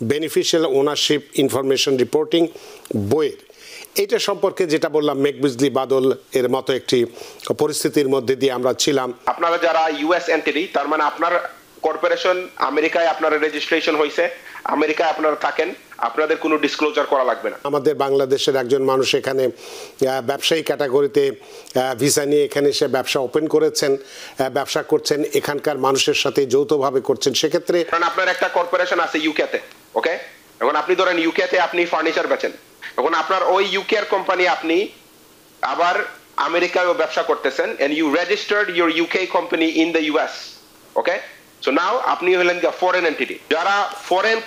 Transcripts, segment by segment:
Beneficial ownership information reporting বইয়ের এটা সম্পর্কে যেটা বললাম মেঘ বিজলি বাদল এর মতো একটি পরিস্থিতির মধ্যে দিয়ে আমরা ছিলাম। আপনারা যারা ইউএস এন্টিটি, তার মানে আপনার কর্পোরেশন আমেরিকায় আপনার রেজিস্ট্রেশন হয়েছে, আমেরিকায় আপনারা থাকেন, আপনাদের কোনো ডিসক্লোজার করা লাগবে না। আমাদের বাংলাদেশের একজন মানুষ এখানে ব্যবসায়ী ক্যাটাগরিতে ভিসা নিয়ে এখানে এসে ব্যবসা ওপেন করেছেন, ব্যবসা করছেন, এখানকার মানুষের সাথে যৌথভাবে করছেন। সেক্ষেত্রে কারণ আপনার একটা কর্পোরেশন আছে ইউকেতে, ওকে, এখন আপনি ধরেন ইউকেতে আপনি ফার্নিচার বেচেন, এখন আপনার ওই ইউকে এর কোম্পানি আপনি আবার আমেরিকায় ব্যবসা করতেছেন, and you registered your UK company in the US, okay, so now আপনি হলেন ফরেন এন্টিটি। যারা ফরেন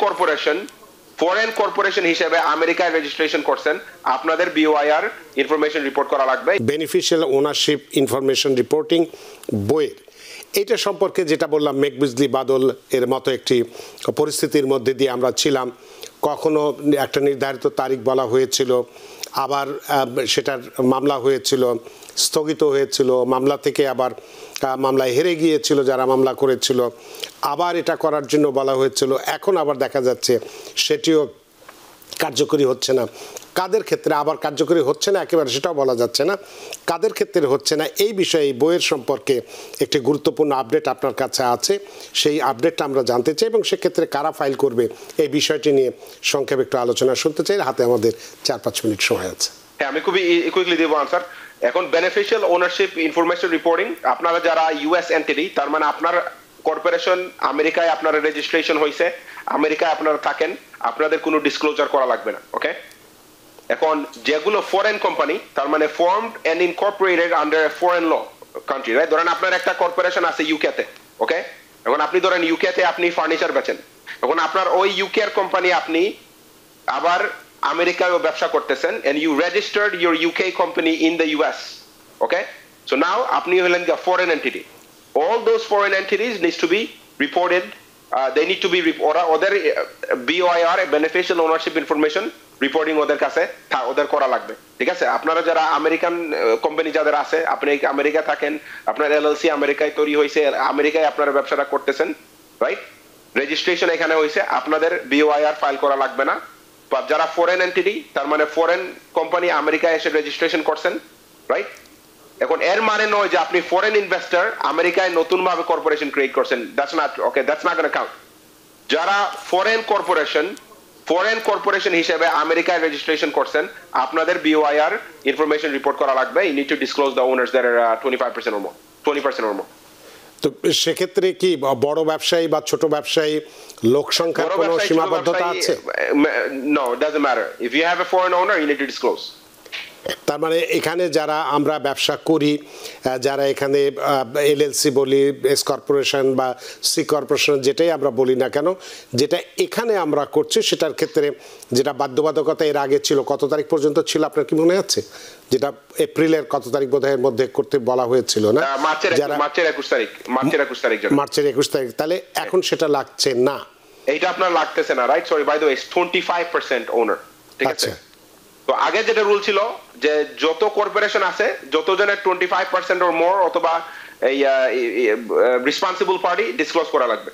কর্পোরেশন হিসেবে আমেরিকায় রেজিস্ট্রেশন করছেন, আপনাদের BOIR ইনফরমেশন রিপোর্ট করা লাগবে। বেনিফিশিয়াল ওনারশিপ ইনফরমেশন রিপোর্টিং বইয়ের এটা সম্পর্কে যেটা বললাম মেঘ বিজলি বাদল এর মতো একটি পরিস্থিতির মধ্যে দিয়ে আমরা ছিলাম। কখনো একটা নির্ধারিত তারিখ বলা হয়েছিল, আবার সেটার মামলা হয়েছিল, স্থগিত হয়েছিল, মামলা থেকে আবার মামলায় হেরে গিয়েছিল যারা মামলা করেছিল, আবার এটা করার জন্য বলা হয়েছিল, এখন আবার দেখা যাচ্ছে সেটিও কার্যকরী হচ্ছে না। কাদের ক্ষেত্রে আবার কার্যকরী হচ্ছে না একেবারে সেটাও বলা যাচ্ছে না, কাদের ক্ষেত্রে হচ্ছে না এই বিষয়ে এই বইয়ের সম্পর্কে একটি গুরুত্বপূর্ণ আপডেট আপনার কাছে আছে। সেই আপডেটটা আমরা জানতে চাই এবং সেক্ষেত্রে কারা ফাইল করবে এই বিষয়টি নিয়ে সংক্ষেপে একটু আলোচনা শুনতে চাই। হাতে আমাদের 4-5 মিনিট সময় আছে। হ্যাঁ, আমি খুবই কুইকলি দেব আনসার। এখন বেনিফিশিয়াল ওনারশিপ ইনফরমেশন রিপোর্টিং, আপনারা যারা ইউএস এন্টিটি, তার মানে আপনার কর্পোরেশন আমেরিকায় আপনার রেজিস্ট্রেশন হয়েছে, আমেরিকায় আপনারা থাকেন, আপনাদের কোনো ডিসক্লোজার করা লাগবে না, ওকে। এখন যেগুলো ফরেন কোম্পানি, তার মানে formed and incorporated under a foreign law country, right, ধরেন আপনার একটা কর্পোরেশন আছে ইউকেতে, ওকে, এখন আপনি ধরেন ইউকেতে আপনি ফার্নিচার বেচেন, এখন আপনার ওই ইউকে এর কোম্পানি আপনি আবার আমেরিকায় ব্যবসা করতেছেন, and you registered your UK company in the US, okay, so now আপনি হলেন foreign entity. All those foreign entities needs to be reported, they need to be ওদের BOIR beneficial ownership information reporting ওদের কাছে ওদের করা লাগবে, ঠিক আছে। আপনারা যারা আমেরিকান কোম্পানি যাদের আছে, আপনি আমেরিকা থাকেন, আপনার LLC আমেরিকায় তৈরি হয়েছে, আমেরিকায় আপনারা ব্যবসাটা করতেছেন, রাইট, রেজিস্ট্রেশন এখানে হয়েছে, আপনাদের BOIR ফাইল করা লাগবে না। যারা ফরেন এন্টিটি, তার মানে ফরেন কোম্পানি আমেরিকায় এসে রেজিস্ট্রেশন করছেন, রাইট, এখন এর মানে নয় যে আপনি ফরেন ইনভেস্টর আমেরিকায় নতুন ভাবে কর্পোরেশন ক্রিয়েট করছেন, that's not okay, that's not gonna count. যারা ফরেন কর্পোরেশন হিসেবে আমেরিকায় রেজিস্ট্রেশন করছেন, আপনাদের BOIR ইনফরমেশন রিপোর্ট করা লাগবে। You need to disclose the owners that are 25% or more, 20% or more। তো সেক্ষেত্রে কি বড় ব্যবসায়ী বা ছোট ব্যবসায়ী লোক সংখ্যার কোনো সীমাবদ্ধতা আছে? No, it doesn't matter. If you have a foreign owner, you need to disclose. তার মানে এখানে যারা আমরা ব্যবসা করি, যারা এখানে LLC বলি, এস কর্পোরেশন বা সি কর্পোরেশন যেটাই আমরা বলি না কেন, যেটা এখানে আমরা করছি সেটার ক্ষেত্রে যেটা বাধ্যবাধকতা এর আগে ছিল, কত তারিখ পর্যন্ত ছিল আপনার কি মনে আছে? যেটা এপ্রিলের কত তারিখ বোধহয় মধ্যে করতে বলা হয়েছিল না, মার্চের 21 তারিখ। তাহলে এখন সেটা লাগছে না, এইটা আপনার লাগতেছে না, right. Sorry, by the way, 25% owner, ঠিক আছে। তো আগে যেটা রুল ছিল যে যত কর্পোরেশন আছে, যত জনের 25% or more অথবা এই রেসপন্সিবল পার্টি ডিসক্লোজ করা লাগবে।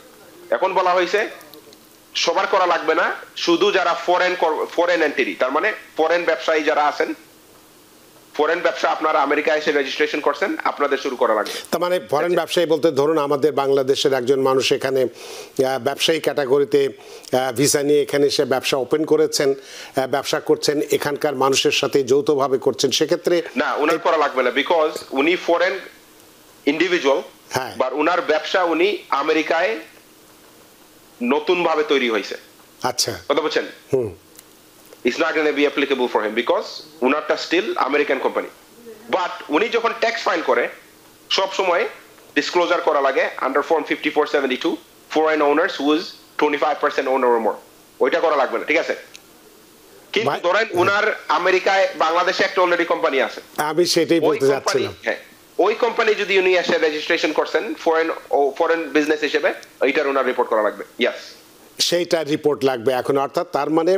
এখন বলা হয়েছে সবার করা লাগবে না, শুধু যারা ফরেন এন্টিটি, তার মানে ফরেন ব্যবসায়ী যারা আছেন, ফরেন ব্যবসা আপনারা আমেরিকায় এসে রেজিস্ট্রেশন করছেন, আপনাদের শুরু করা লাগবে। তার মানে ফরেন ব্যবসায়ী বলতে ধরুন আমাদের বাংলাদেশের একজন মানুষ এখানে ব্যবসায়ী ক্যাটাগরিতে ভিসা নিয়ে এখানে এসে ব্যবসা ওপেন করেছেন, ব্যবসা করছেন, এখানকার মানুষের সাথে যৌথভাবে করছেন, সেক্ষেত্রে না, ওনার করা লাগবে না, বিকজ উনি ফরেন ইন্ডিভিজুয়াল, হ্যাঁ, বা ওনার ব্যবসা উনি আমেরিকায় নতুন ভাবে তৈরি হয়েছে। আচ্ছা, কথা বলছেন, it's not going to be applicable for him because উনারটা still American company, but উনি যখন ট্যাক্স ফাইল করে সব সময় ডিসক্লোজার করা লাগে under form 5472 foreign owners who is 25% owner or more, ওইটা করা লাগবে না, ঠিক আছে। কিন্তু ধরেন উনার আমেরিকায় বাংলাদেশে একটা অলরেডি কোম্পানি আছে, আমি সেটাই বলতে যাচ্ছিলাম, হ্যাঁ, ওই কোম্পানি যদি উনি এসে রেজিস্ট্রেশন করছেন ফরেন বিজনেস হিসেবে, এইটার উনার রিপোর্ট করা লাগবে, ইয়েস, সেইটা রিপোর্ট লাগবে এখন। অর্থাৎ তার মানে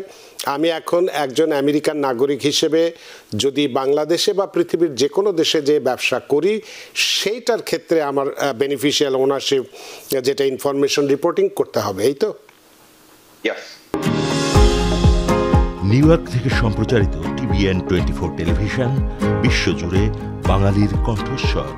আমি এখন একজন আমেরিকান নাগরিক হিসেবে যদি বাংলাদেশে বা পৃথিবীর যে কোনো দেশে যে ব্যবসা করি, সেইটার ক্ষেত্রে আমার বেনিফিশিয়াল ওনারশিপ যেটা ইনফরমেশন রিপোর্টিং করতে হবে, এই তো? ইয়েস। নিউ ইয়র্ক থেকে সম্প্রচারিত TVN 24 টেলিভিশন বিশ্বজুড়ে বাঙালির কণ্ঠস্বর।